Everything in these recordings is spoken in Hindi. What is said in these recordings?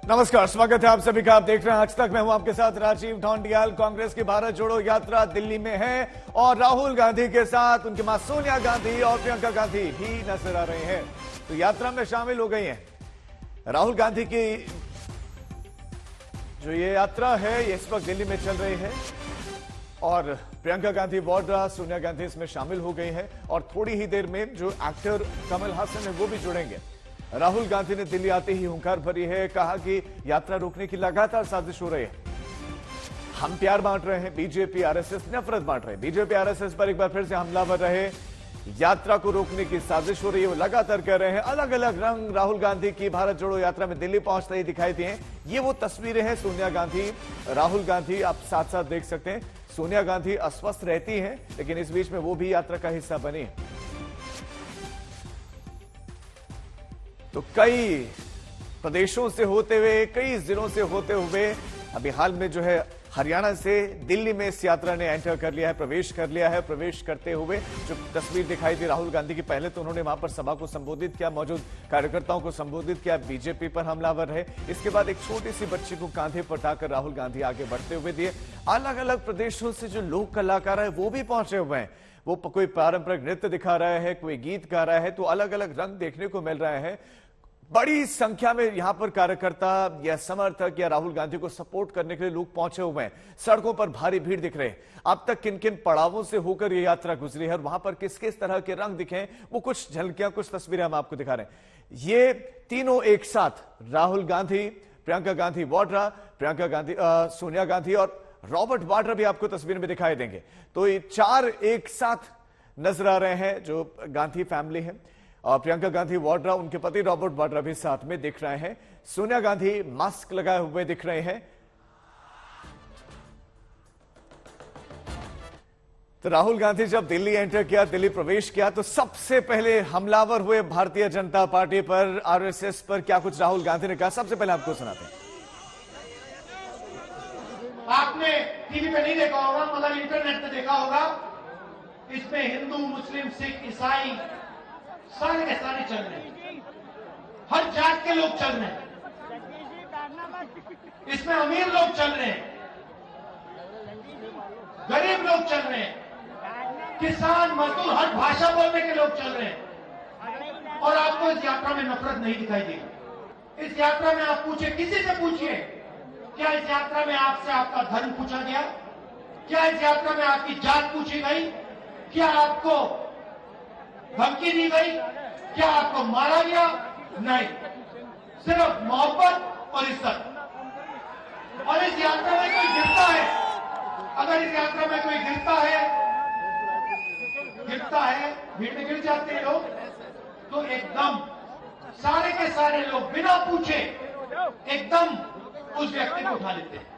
नमस्कार, स्वागत है आप सभी का। आप देख रहे हैं आज तक। मैं हूं आपके साथ राजीव ढोंडियाल। कांग्रेस की भारत जोड़ो यात्रा दिल्ली में है और राहुल गांधी के साथ उनकी मां सोनिया गांधी और प्रियंका गांधी भी नजर आ रहे हैं, तो यात्रा में शामिल हो गई हैं। राहुल गांधी की जो ये यात्रा है ये इस वक्त दिल्ली में चल रही है और प्रियंका गांधी वाड्रा, सोनिया गांधी इसमें शामिल हो गई है और थोड़ी ही देर में जो एक्टर कमल हासन है वो भी जुड़ेंगे। राहुल गांधी ने दिल्ली आते ही हुंकार भरी है, कहा कि यात्रा रोकने की लगातार साजिश हो रही है। हम प्यार बांट रहे हैं, बीजेपी आरएसएस नफरत बांट रहे हैं। बीजेपी आरएसएस पर एक बार फिर से हमलावर रहे, यात्रा को रोकने की साजिश हो रही है, वो लगातार कह रहे हैं। अलग अलग रंग राहुल गांधी की भारत जोड़ो यात्रा में दिल्ली पहुंचते ही दिखाई दिए। ये वो तस्वीरें हैं सोनिया गांधी, राहुल गांधी, आप साथ साथ देख सकते हैं। सोनिया गांधी अस्वस्थ रहती हैं, लेकिन इस बीच में वो भी यात्रा का हिस्सा बनी है। तो कई प्रदेशों से होते हुए, कई जिलों से होते हुए अभी हाल में जो है हरियाणा से दिल्ली में इस यात्रा ने एंटर कर लिया है, प्रवेश कर लिया है। प्रवेश करते हुए जो तस्वीर दिखाई दी राहुल गांधी की, पहले तो उन्होंने वहां पर सभा को संबोधित किया, मौजूद कार्यकर्ताओं को संबोधित किया, बीजेपी पर हमलावर रहे। इसके बाद एक छोटी सी बच्ची को कांधे पर उठाकर राहुल गांधी आगे बढ़ते हुए दिए। अलग अलग प्रदेशों से जो लोक कलाकार है वो भी पहुंचे हुए हैं। वो कोई पारंपरिक नृत्य दिखा रहा है, कोई गीत गा रहा है, तो अलग अलग रंग देखने को मिल रहे हैं। बड़ी संख्या में यहां पर कार्यकर्ता या समर्थक या राहुल गांधी को सपोर्ट करने के लिए लोग पहुंचे हुए हैं। सड़कों पर भारी भीड़ दिख रहे हैं। अब तक किन किन पड़ावों से होकर यह यात्रा गुजरी है और वहां पर किस किस तरह के रंग दिखे, वो कुछ झलकियां, कुछ तस्वीरें हम आपको दिखा रहे हैं। ये तीनों एक साथ, राहुल गांधी, प्रियंका गांधी वाड्रा, प्रियंका गांधी, सोनिया गांधी और रॉबर्ट वाड्रा भी आपको तस्वीर में दिखाई देंगे। तो ये चार एक साथ नजर आ रहे हैं जो गांधी फैमिली है। और प्रियंका गांधी वाड्रा, उनके पति रॉबर्ट वाड्रा भी साथ में दिख रहे हैं। सोनिया गांधी मास्क लगाए हुए दिख रहे हैं। तो राहुल गांधी जब दिल्ली एंटर किया, दिल्ली प्रवेश किया, तो सबसे पहले हमलावर हुए भारतीय जनता पार्टी पर, आरएसएस पर। क्या कुछ राहुल गांधी ने कहा, सबसे पहले आपको सुनाते हैं। आपने टीवी पे नहीं देखा होगा मगर इंटरनेट पे देखा होगा। इसमें हिंदू, मुस्लिम, सिख, ईसाई सारे के सारे चल रहे हैं। हर जात के लोग चल रहे हैं। इसमें अमीर लोग चल रहे हैं, गरीब लोग चल रहे हैं, किसान, मजदूर, हर भाषा बोलने के लोग चल रहे हैं। और आपको इस यात्रा में नफरत नहीं दिखाई देगी। इस यात्रा में आप पूछे, किसी से पूछिए, क्या इस यात्रा में आपसे आपका धर्म पूछा गया? क्या इस यात्रा में आपकी जात पूछी गई? क्या आपको धमकी दी गई? क्या आपको मारा गया? नहीं, सिर्फ मोहब्बत और इज्जत। और इस यात्रा में कोई गिरता है, अगर इस यात्रा में कोई गिरता है, भीड़ में गिर जाते हैं लोग, तो एकदम सारे के सारे लोग बिना पूछे एकदम उस व्यक्ति को उठा लेते हैं।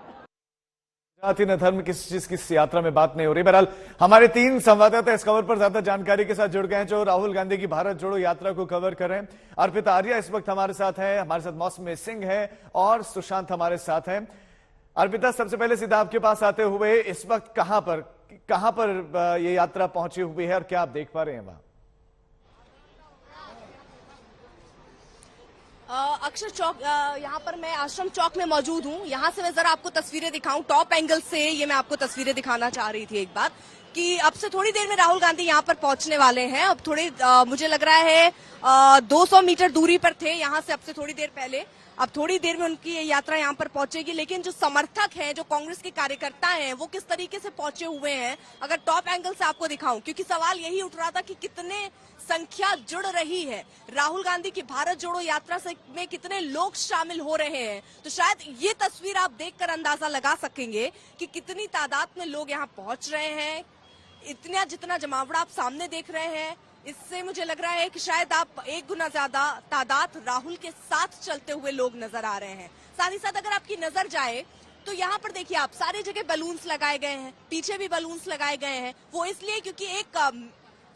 जाति न धर्म, किसी चीज की यात्रा में बात नहीं हो रही। बहरहाल हमारे तीन संवाददाता इस खबर पर ज्यादा जानकारी के साथ जुड़ गए हैं जो राहुल गांधी की भारत जोड़ो यात्रा को कवर कर रहे हैं। अर्पिता आर्या इस वक्त हमारे साथ है, हमारे साथ मौसमी सिंह है और सुशांत हमारे साथ हैं। अर्पिता, सबसे पहले सीधा आपके पास आते हुए, इस वक्त कहां पर ये यात्रा पहुंची हुई है और क्या आप देख पा रहे हैं वहां? अक्षर चौक, यहाँ पर मैं आश्रम चौक में मौजूद हूँ। यहाँ से मैं जरा आपको तस्वीरें दिखाऊं टॉप एंगल से। ये मैं आपको तस्वीरें दिखाना चाह रही थी एक बार कि अब से थोड़ी देर में राहुल गांधी यहाँ पर पहुंचने वाले हैं। अब थोड़े मुझे लग रहा है 200 मीटर दूरी पर थे यहाँ से अब से थोड़ी देर पहले। अब थोड़ी देर में उनकी ये यात्रा यहाँ पर पहुंचेगी। लेकिन जो समर्थक हैं, जो कांग्रेस के कार्यकर्ता हैं, वो किस तरीके से पहुंचे हुए हैं, अगर टॉप एंगल से आपको दिखाऊं, क्योंकि सवाल यही उठ रहा था कि कितने संख्या जुड़ रही है राहुल गांधी की भारत जोड़ो यात्रा से, में कितने लोग शामिल हो रहे हैं। तो शायद ये तस्वीर आप देखकर अंदाजा लगा सकेंगे कि कितनी तादाद में लोग यहाँ पहुंच रहे हैं। इतना जितना जमावड़ा आप सामने देख रहे हैं, इससे मुझे लग रहा है कि शायद आप एक गुना ज्यादा तादाद राहुल के साथ चलते हुए लोग नजर आ रहे हैं। साथ ही साथ अगर आपकी नजर जाए तो यहाँ पर देखिए आप, सारी जगह बलून्स लगाए गए हैं, पीछे भी बलून्स लगाए गए हैं। वो इसलिए क्योंकि एक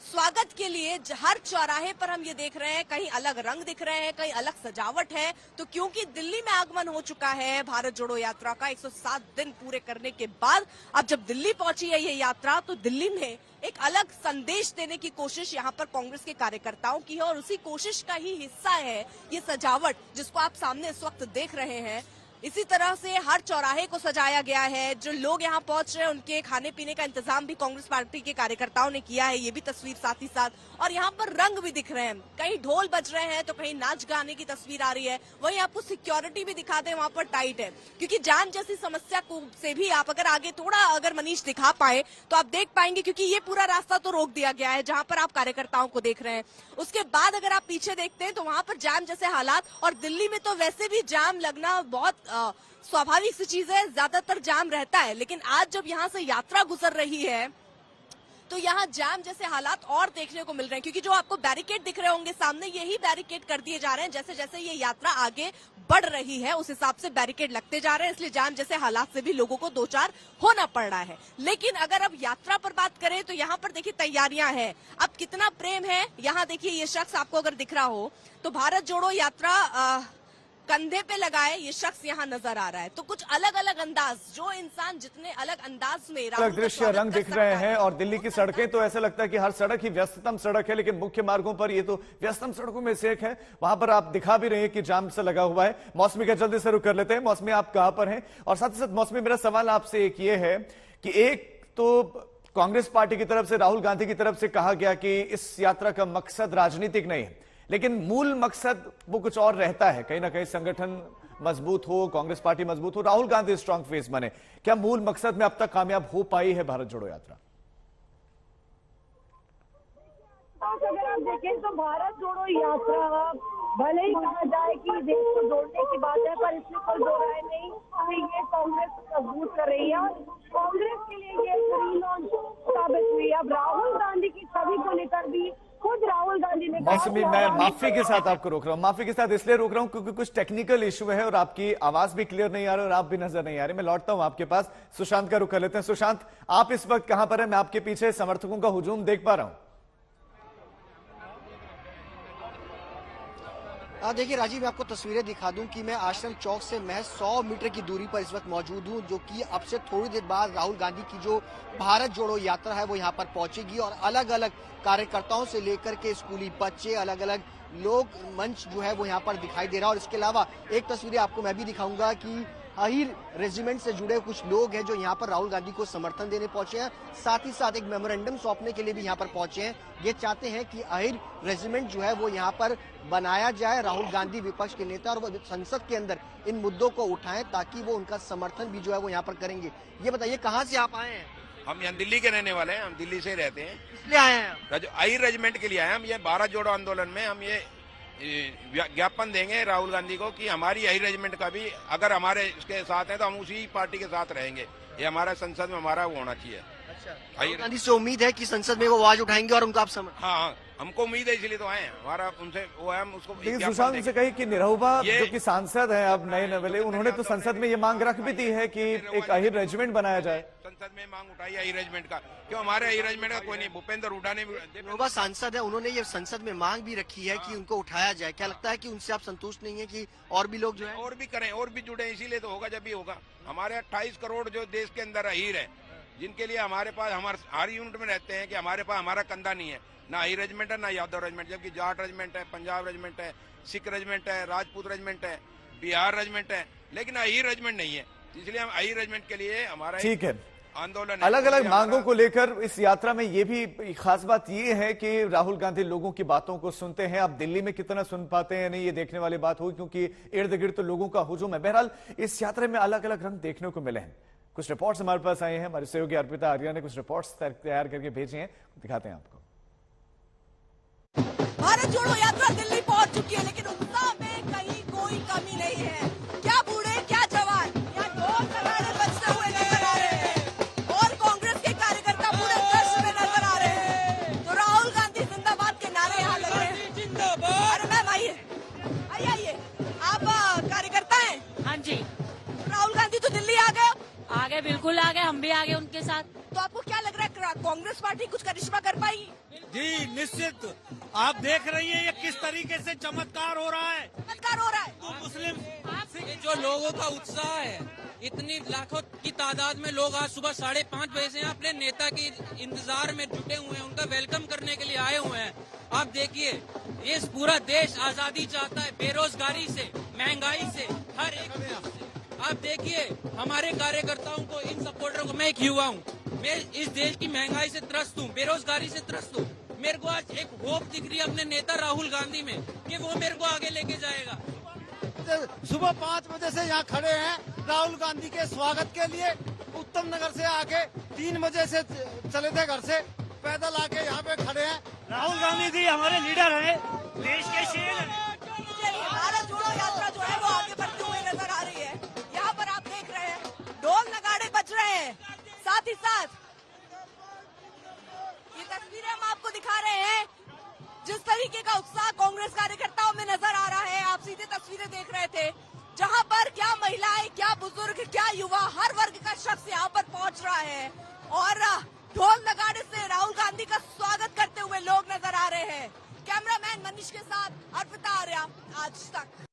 स्वागत के लिए हर चौराहे पर हम ये देख रहे हैं, कहीं अलग रंग दिख रहे हैं, कहीं अलग सजावट है। तो क्योंकि दिल्ली में आगमन हो चुका है भारत जोड़ो यात्रा का 107 दिन पूरे करने के बाद, अब जब दिल्ली पहुंची है ये यात्रा, तो दिल्ली में एक अलग संदेश देने की कोशिश यहाँ पर कांग्रेस के कार्यकर्ताओं की है और उसी कोशिश का ही हिस्सा है ये सजावट जिसको आप सामने इस वक्त देख रहे हैं। इसी तरह से हर चौराहे को सजाया गया है। जो लोग यहाँ पहुंच रहे हैं उनके खाने पीने का इंतजाम भी कांग्रेस पार्टी के कार्यकर्ताओं ने किया है, ये भी तस्वीर साथ ही साथ। और यहाँ पर रंग भी दिख रहे हैं, कहीं ढोल बज रहे हैं तो कहीं नाच गाने की तस्वीर आ रही है। वहीं आपको सिक्योरिटी भी दिखा दे, वहां पर टाइट है क्योंकि जान जैसी समस्या को से भी आप अगर आगे थोड़ा अगर मनीष दिखा पाए तो आप देख पाएंगे, क्योंकि ये पूरा रास्ता तो रोक दिया गया है जहां पर आप कार्यकर्ताओं को देख रहे हैं। उसके बाद अगर आप पीछे देखते हैं तो वहां पर जाम जैसे हालात, और दिल्ली में तो वैसे भी जाम लगना बहुत स्वाभाविक सी चीज है, ज्यादातर जाम रहता है। लेकिन आज जब यहाँ से यात्रा गुजर रही है तो यहाँ जाम जैसे हालात और देखने को मिल रहे हैं, क्योंकि जो आपको बैरिकेड दिख रहे होंगे सामने, यही बैरिकेड कर दिए जा रहे हैं। जैसे जैसे ये यात्रा आगे बढ़ रही है उस हिसाब से बैरिकेड लगते जा रहे हैं, इसलिए जाम जैसे हालात से भी लोगों को दो चार होना पड़ रहा है। लेकिन अगर अब यात्रा पर बात करें तो यहाँ पर देखिए तैयारियां हैं। अब कितना प्रेम है, यहाँ देखिए ये शख्स आपको अगर दिख रहा हो तो भारत जोड़ो यात्रा कंधे पे लगाए ये शख्स यहाँ नजर आ रहा है। तो कुछ अलग अलग अंदाज, जो इंसान जितने अलग अंदाज में अलग दृश्य रंग दिख रहे हैं। और दिल्ली की सड़कें तो ऐसा लगता है कि हर सड़क ही व्यस्ततम सड़क है, लेकिन मुख्य मार्गों पर ये तो व्यस्ततम सड़कों में से एक है। वहां पर आप दिखा भी रहे हैं कि जाम से लगा हुआ है। मौसमी का जल्दी से रुक कर लेते हैं। मौसमी, आप कहां पर हैं? और साथ ही साथ मौसमी, मेरा सवाल आपसे एक ये है कि एक तो कांग्रेस पार्टी की तरफ से, राहुल गांधी की तरफ से कहा गया कि इस यात्रा का मकसद राजनीतिक नहीं है, लेकिन मूल मकसद वो कुछ और रहता है, कहीं ना कहीं संगठन मजबूत हो, कांग्रेस पार्टी मजबूत हो, राहुल गांधी स्ट्रांग फेस बने। क्या मूल मकसद में अब तक कामयाब हो पाई है भारत जोड़ो यात्रा? अगर आप देखें तो भारत जोड़ो यात्रा भले ही कहा जाए कि देश को जोड़ने की बात है, पर इसमें कोई दो राय नहीं कि ये कांग्रेस को मजबूत कर रही है और कांग्रेस के लिए ये रीलॉन्च साबित हुई। अब राहुल गांधी की छवि को लेकर भी खुद राहुल गांधी ने मौसमी, मैं माफी के साथ आपको रोक रहा हूं, माफी के साथ इसलिए रोक रहा हूं क्योंकि कुछ टेक्निकल इशू है और आपकी आवाज भी क्लियर नहीं आ रही और आप भी नजर नहीं आ रहे। मैं लौटता हूं आपके पास, सुशांत का रुख कर लेते हैं। सुशांत, आप इस वक्त कहां पर हैं? मैं आपके पीछे समर्थकों का हुजूम देख पा रहा हूं। देखिए राजीव, मैं आपको तस्वीरें दिखा दूं कि मैं आश्रम चौक से महज 100 मीटर की दूरी पर इस वक्त मौजूद हूं, जो कि अब से थोड़ी देर बाद राहुल गांधी की जो भारत जोड़ो यात्रा है वो यहां पर पहुंचेगी और अलग अलग कार्यकर्ताओं से लेकर के स्कूली बच्चे, अलग अलग लोग मंच जो है वो यहाँ पर दिखाई दे रहा है। और इसके अलावा एक तस्वीरें आपको मैं भी दिखाऊंगा कि अहिर रेजिमेंट से जुड़े कुछ लोग हैं जो यहाँ पर राहुल गांधी को समर्थन देने पहुंचे हैं, साथ ही साथ एक मेमोरेंडम सौंपने के लिए भी यहाँ पर पहुंचे हैं। ये चाहते हैं कि अहिर रेजिमेंट जो है वो यहाँ पर बनाया जाए, राहुल गांधी विपक्ष के नेता, और वो संसद के अंदर इन मुद्दों को उठाएं ताकि वो उनका समर्थन भी जो है वो यहाँ पर करेंगे। ये बताइए कहाँ से आप आए हैं? हम यहाँ दिल्ली के रहने वाले हैं, हम दिल्ली से रहते हैं। इसलिए आए हैं? अहिर रेजिमेंट के लिए आए हैं हम। ये भारत जोड़ो आंदोलन में हम ये ज्ञापन देंगे राहुल गांधी को कि हमारी अहिर रेजिमेंट का भी अगर हमारे इसके साथ है तो हम उसी पार्टी के साथ रहेंगे। ये हमारा संसद में हमारा वो होना चाहिए। अच्छा, राहुल गांधी से उम्मीद है कि संसद में वो आवाज उठाएंगे और उनका आप समर्थन? हाँ, हमको उम्मीद है, इसलिए तो आए हैं। हमारा उनसे वो है, हम उसको सुशांत उनसे कही कि निरहुआ जो कि सांसद है अब नए नवेले, उन्होंने तो संसद में ये मांग रख भी दी है कि एक अहिर रेजिमेंट बनाया जाए। संसद में मांग उठाई अहिर रेजिमेंट का, क्यों हमारे अहिर रेजिमेंट का कोई नहीं। भूपेंद्र हुड्डा ने, निरहुआ सांसद है, उन्होंने ये संसद में मांग भी रखी है कि उनको उठाया जाए। क्या लगता है कि उनसे आप संतुष्ट नहीं है कि और भी लोग जो है और भी करें, और भी जुड़े? इसीलिए तो होगा जब भी होगा। हमारे 28 करोड़ जो देश के अंदर अहिर है, जिनके लिए हमारे पास, हमारे हर यूनिट में रहते हैं कि हमारे पास हमारा कंधा नहीं है, ना अहिर रेजिमेंट है ना यादव रेजिमेंट, जबकि जाट रेजिमेंट है, पंजाब रेजिमेंट है, सिख रेजिमेंट है, राजपूत रेजिमेंट है, बिहार रेजिमेंट है, लेकिन अहिर रेजिमेंट नहीं है। इसलिए हम अहिर रेजिमेंट के लिए हमारा ठीक है आंदोलन। अलग अलग मांगों को लेकर इस यात्रा में ये भी खास बात ये है कि राहुल गांधी लोगों की बातों को सुनते हैं। अब दिल्ली में कितना सुन पाते हैं नहीं, ये देखने वाली बात होगी, क्योंकि इर्द गिर्द तो लोगों का हुजूम है। बहरहाल इस यात्रा में अलग अलग रंग देखने को मिले हैं। कुछ रिपोर्ट्स हमारे पास आए हैं, हमारे सहयोगी अर्पिता आर्या ने कुछ रिपोर्ट्स तैयार करके भेजे हैं, दिखाते हैं आपको। भारत जोड़ो यात्रा दिल्ली पहुंच चुकी है, लेकिन उत्साह में कहीं कोई कमी नहीं है। क्या बूढ़े क्या जवान, यहाँ ढोल नगाड़े बजते हुए नजर आ रहे हैं और कांग्रेस के कार्यकर्ता पूरे जश्न में नजर आ रहे हैं। तो राहुल गांधी जिंदाबाद के नारे यहाँ लग रहे हैं। अरे मैम आइए, आइए, आप कार्यकर्ता हैं? हाँ जी। राहुल गांधी तो दिल्ली आ गए? आगे बिल्कुल आ गए, हम भी आ गए उनके साथ। तो आपको क्या लग रहा है कांग्रेस पार्टी कुछ करिश्मा कर पाएगी? बिल्कुल जी निश्चित, आप देख रही हैं ये किस तरीके से चमत्कार हो रहा है। चमत्कार हो रहा है तो मुस्लिम ये जो लोगों का उत्साह है, इतनी लाखों की तादाद में लोग आज सुबह 5:30 बजे से अपने नेता के इंतजार में जुटे हुए हैं, उनका वेलकम करने के लिए आए हुए हैं। आप देखिए, ये पूरा देश आजादी चाहता है, बेरोजगारी से, महंगाई से, हर एक से। आप देखिए हमारे कार्यकर्ताओं को, इन सपोर्टर को, मैं एक युवा हूँ, मैं इस देश की महंगाई से त्रस्त हूँ, बेरोजगारी से त्रस्त हूँ। मेरे को आज एक होप दिख रही है अपने नेता राहुल गांधी में कि वो मेरे को आगे लेके जाएगा। सुबह 5 बजे से यहाँ खड़े हैं राहुल गांधी के स्वागत के लिए। उत्तम नगर से आके 3 बजे से चले थे घर से, पैदल आके यहाँ पे खड़े हैं। राहुल गांधी जी हमारे लीडर हैं, देश के शेर हैं। भारत जोड़ो यात्रा जो है वो आगे बढ़ते हुए नजर आ रही है। यहाँ पर आप देख रहे हैं ढोल नगाड़े बज रहे हैं, साथ ही साथ ये तस्वीरें हम आपको दिखा रहे हैं जिस तरीके का उत्साह कांग्रेस कार्यकर्ताओं में नजर आ रहा है। आप सीधे तस्वीरें देख रहे थे जहां पर क्या महिलाएं, क्या बुजुर्ग, क्या युवा, हर वर्ग का शख्स यहाँ पर पहुंच रहा है और ढोल नगाड़े से राहुल गांधी का स्वागत करते हुए लोग नजर आ रहे हैं। कैमरामैन मनीष के साथ अर्पिता आर्या, आज तक।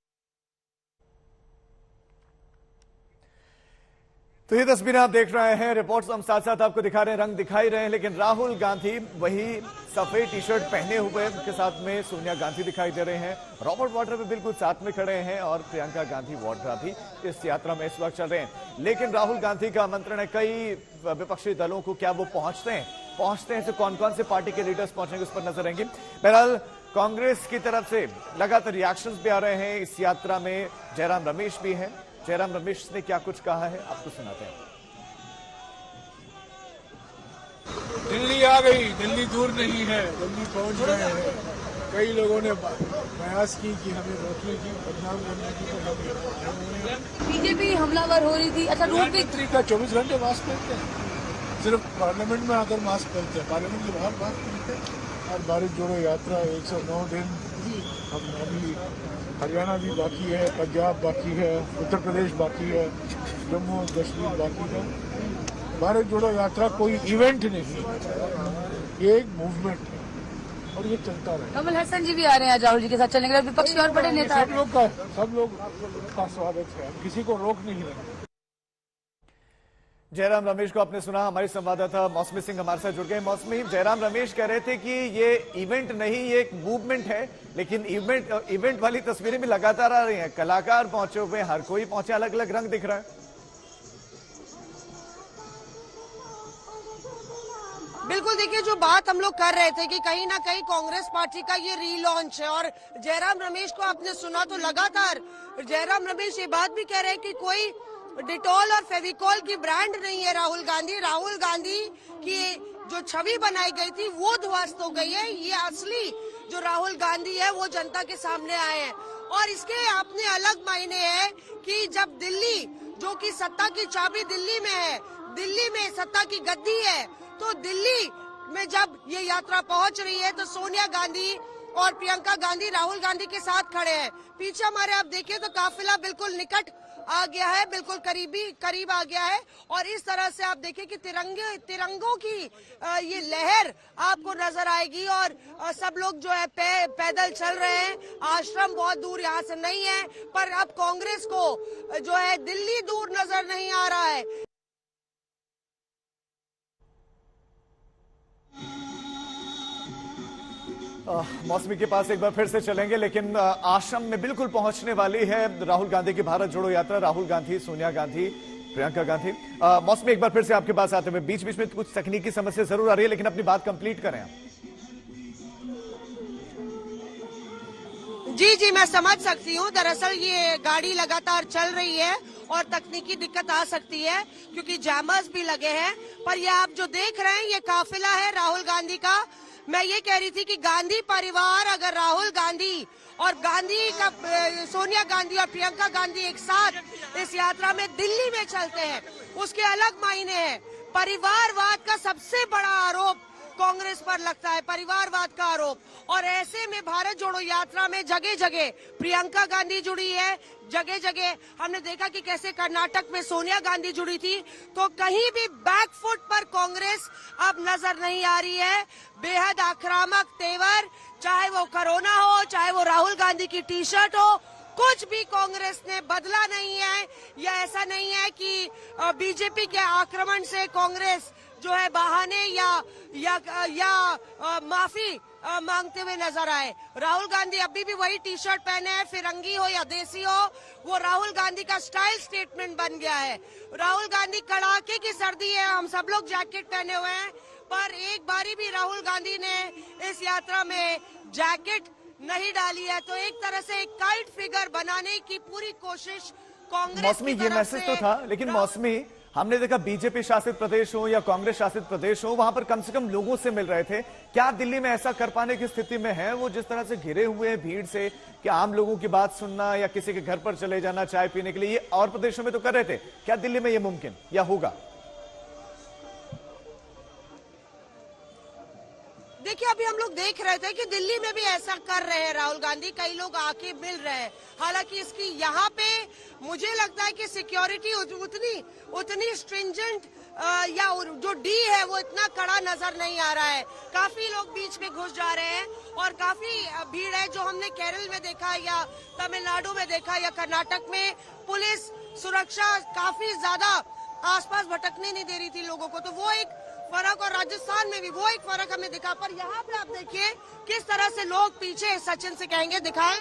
तो ये तस्वीरें आप देख रहे हैं, रिपोर्ट्स हम साथ साथ आपको दिखा रहे हैं, रंग दिखाई रहे हैं, लेकिन राहुल गांधी वही सफेद टी शर्ट पहने हुए, उनके साथ में सोनिया गांधी दिखाई दे रहे हैं, रॉबर्ट वाड्रा भी बिल्कुल साथ में खड़े हैं और प्रियंका गांधी वाड्रा भी इस यात्रा में इस वक्त चल रहे हैं। लेकिन राहुल गांधी का आमंत्रण है कई विपक्षी दलों को, क्या वो पहुंचते हैं तो कौन कौन से पार्टी के लीडर्स पहुंचेंगे उस पर नजर रहेंगे। बहरहाल कांग्रेस की तरफ से लगातार रिएक्शंस भी आ रहे हैं। इस यात्रा में जयराम रमेश भी हैं। जयराम रमेश ने क्या कुछ कहा है आपको सुनाते हैं। दिल्ली आ गई, दिल्ली दूर नहीं है, दिल्ली पहुंच गए हैं। कई लोगों ने प्रयास की कि हमें रोकने की, बदनाम करने की, तो बीजेपी हमलावर हो रही थी। अच्छा, प्रधानमंत्री का 24 घंटे मास्क पहनते हैं, सिर्फ पार्लियामेंट में आकर मास्क पहनते हैं, पार्लियामेंट के बाहर मास्क पहनते हैं। और भारत जोड़ो यात्रा 109 दिन, हम अभी हरियाणा भी बाकी है, पंजाब बाकी है, उत्तर प्रदेश बाकी है, जम्मू और कश्मीर बाकी है। भारत जोड़ो यात्रा कोई इवेंट नहीं है, ये एक मूवमेंट है और ये चलता रहे। कमल हसन जी भी आ रहे हैं राहुल जी के साथ चलने के लिए, विपक्ष के और बड़े नेता। सब लोग का स्वागत है, हम किसी को रोक नहीं रहे। जयराम रमेश को आपने सुना, हमारी संवाददाता मौसमी सिंह हमारे साथ जुड़ गए। मौसमी, जयराम रमेश कह रहे थे कि ये इवेंट नहीं, ये एक मूवमेंट है, लेकिन इवेंट वाली तस्वीरें भी लगातार आ रही हैं, कलाकार पहुंचे हुए, हर कोई पहुंचे, अलग अलग रंग दिख रहा है। बिल्कुल, देखिए जो बात हम लोग कर रहे थे कि कहीं ना कहीं कांग्रेस पार्टी का ये रीलॉन्च है और जयराम रमेश को आपने सुना तो लगातार जयराम रमेश ये बात भी कह रहे हैं कि कोई डिटॉल और फेविकॉल की ब्रांड नहीं है राहुल गांधी की जो छवि बनाई गई थी वो ध्वस्त हो गई है। ये असली जो राहुल गांधी है वो जनता के सामने आए हैं और इसके अपने अलग मायने हैं कि जब दिल्ली, जो कि सत्ता की चाबी दिल्ली में है, दिल्ली में सत्ता की गद्दी है, तो दिल्ली में जब ये यात्रा पहुंच रही है तो सोनिया गांधी और प्रियंका गांधी राहुल गांधी के साथ खड़े हैं। पीछे हमारे आप देखिए तो काफिला बिल्कुल निकट आ गया है, बिल्कुल करीब आ गया है और इस तरह से आप देखिए कि तिरंगों की ये लहर आपको नजर आएगी और सब लोग जो है पैदल चल रहे हैं। आश्रम बहुत दूर यहाँ से नहीं है, पर अब कांग्रेस को जो है दिल्ली दूर नजर नहीं आ रहा है। मौसमी के पास एक बार फिर से चलेंगे, लेकिन आश्रम में बिल्कुल पहुंचने वाली है राहुल गांधी की भारत जोड़ो यात्रा। राहुल गांधी, सोनिया गांधी, प्रियंका गांधी। मौसमी एक बार फिर से आपके पास आते हुए, बीच बीच में कुछ तकनीकी समस्या जरूर आ रही है, लेकिन अपनी बात कंप्लीट करें आप। जी, मैं समझ सकती हूँ। दरअसल ये गाड़ी लगातार चल रही है और तकनीकी दिक्कत आ सकती है क्योंकि जैमर्स भी लगे हैं, पर ये आप जो देख रहे हैं ये काफिला है राहुल गांधी का। मैं ये कह रही थी कि गांधी परिवार, अगर राहुल गांधी और सोनिया गांधी और प्रियंका गांधी एक साथ इस यात्रा में दिल्ली में चलते हैं, उसके अलग मायने हैं। परिवारवाद का सबसे बड़ा आरोप कांग्रेस पर लगता है, परिवारवाद का आरोप। और ऐसे में भारत जोड़ो यात्रा में जगह जगह प्रियंका गांधी जुड़ी है, जगह जगह हमने देखा कि कैसे कर्नाटक में सोनिया गांधी जुड़ी थी। तो कहीं भी बैकफुट पर कांग्रेस अब नजर नहीं आ रही है। बेहद आक्रामक तेवर, चाहे वो कोरोना हो, चाहे वो राहुल गांधी की टी शर्ट हो, कुछ भी कांग्रेस ने बदला नहीं है। या ऐसा नहीं है कि बीजेपी के आक्रमण से कांग्रेस जो है बहाने या माफी मांगते हुए नजर आए। राहुल गांधी अभी भी वही टी शर्ट पहने हैं, फिरंगी हो या देसी हो, वो राहुल गांधी का स्टाइल स्टेटमेंट बन गया है। राहुल गांधी कड़ाके की सर्दी है, हम सब लोग जैकेट पहने हुए हैं, पर एक बारी भी राहुल गांधी ने इस यात्रा में जैकेट नहीं डाली है। तो एक तरह से एक काइट फिगर बनाने की पूरी कोशिश कांग्रेस मौसमी की ये तरफ मैसेज से तो था, लेकिन मौसमी हमने देखा बीजेपी शासित प्रदेश हो या कांग्रेस शासित प्रदेश हो, वहां पर कम से कम लोगों से मिल रहे थे। क्या दिल्ली में ऐसा कर पाने की स्थिति में है? वो जिस तरह से घिरे हुए हैं भीड़ से, कि आम लोगों की बात सुनना या किसी के घर पर चले जाना चाय पीने के लिए, ये और प्रदेशों में तो कर रहे थे, क्या दिल्ली में ये मुमकिन या होगा? देखिए, अभी हम लोग देख रहे थे कि दिल्ली में भी ऐसा कर रहे हैं राहुल गांधी, कई लोग आके मिल रहे हैं। हालांकि इसकी यहाँ पे मुझे लगता है कि सिक्योरिटी उतनी स्ट्रिंजेंट या जो डी है वो इतना कड़ा नजर नहीं आ रहा है। काफी लोग बीच में घुस जा रहे हैं और काफी भीड़ है, जो हमने केरल में देखा या तमिलनाडु में देखा या कर्नाटक में पुलिस सुरक्षा काफी ज्यादा आसपास भटकने नहीं दे रही थी लोगों को। तो वो एक फर्क, और राजस्थान में भी वो एक फर्क हमें दिखा। पर यहाँ पे आप देखिए किस तरह से लोग पीछे, सचिन से कहेंगे दिखाएं,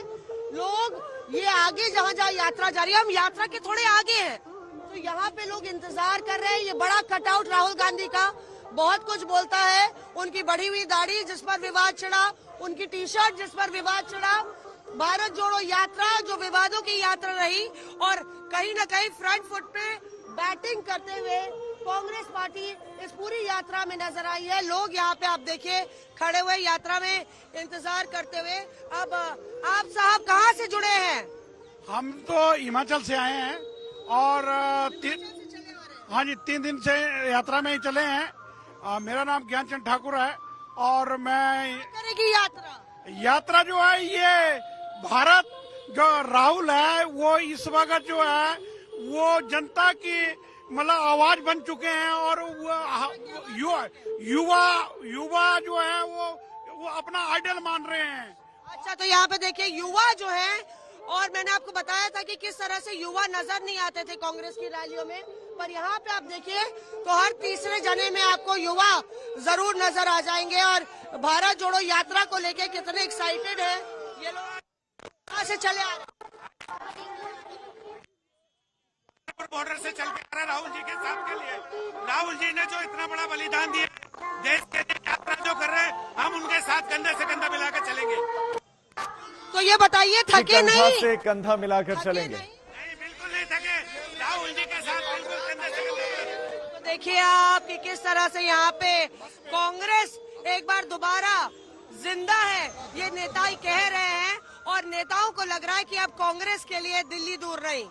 लोग ये आगे जहाँ जहाँ यात्रा जा रही है, हम यात्रा के थोड़े आगे हैं, तो यहाँ पे लोग इंतजार कर रहे हैं। ये बड़ा कटआउट राहुल गांधी का बहुत कुछ बोलता है, उनकी बढ़ी हुई दाढ़ी जिस पर विवाद चढ़ा, उनकी टी शर्ट जिस पर विवाद चढ़ा, भारत जोड़ो यात्रा जो विवादों की यात्रा रही, और कहीं न कहीं फ्रंट फुट पे बैटिंग करते हुए कांग्रेस पार्टी इस पूरी यात्रा में नजर आई है। लोग यहाँ पे आप देखिए खड़े हुए यात्रा में इंतजार करते हुए। अब आप साहब कहाँ से जुड़े हैं? हम तो हिमाचल से आए हैं और हाँ जी 3 दिन से यात्रा में ही चले हैं। मेरा नाम ज्ञानचंद ठाकुर है और मैं करेगी यात्रा जो है ये भारत जो राहुल है वो इस वक्त जो है वो जनता की मतलब आवाज बन चुके हैं और युवा जो है वो अपना आइडल मान रहे हैं। अच्छा, तो यहाँ पे देखिए युवा जो है, और मैंने आपको बताया था कि किस तरह से युवा नजर नहीं आते थे कांग्रेस की रैलियों में, पर यहाँ पे आप देखिए तो हर तीसरे जने में आपको युवा जरूर नजर आ जाएंगे। और भारत जोड़ो यात्रा को लेके कितने एक्साइटेड है ये लोग। कहाँ से चले आ रहे? बॉर्डर से चल के आ रहा है राहुल जी के साथ के लिए। राहुल जी ने जो इतना बड़ा बलिदान दिया देश के लिए, यात्रा जो कर रहे हैं, हम उनके साथ कंधे से कंधा मिलाकर चलेंगे। तो ये बताइए थके नहीं? कंधा से कंधा मिलाकर चलेंगे? नहीं, बिल्कुल नहीं थके। राहुल जी के साथ बिल्कुल कंधे से कंधा। तो देखिए आप कि किस तरह से यहाँ पे कांग्रेस एक बार दोबारा जिंदा है, ये नेता ही कह रहे हैं, और नेताओं को लग रहा है कि अब कांग्रेस के लिए दिल्ली दूर नहीं।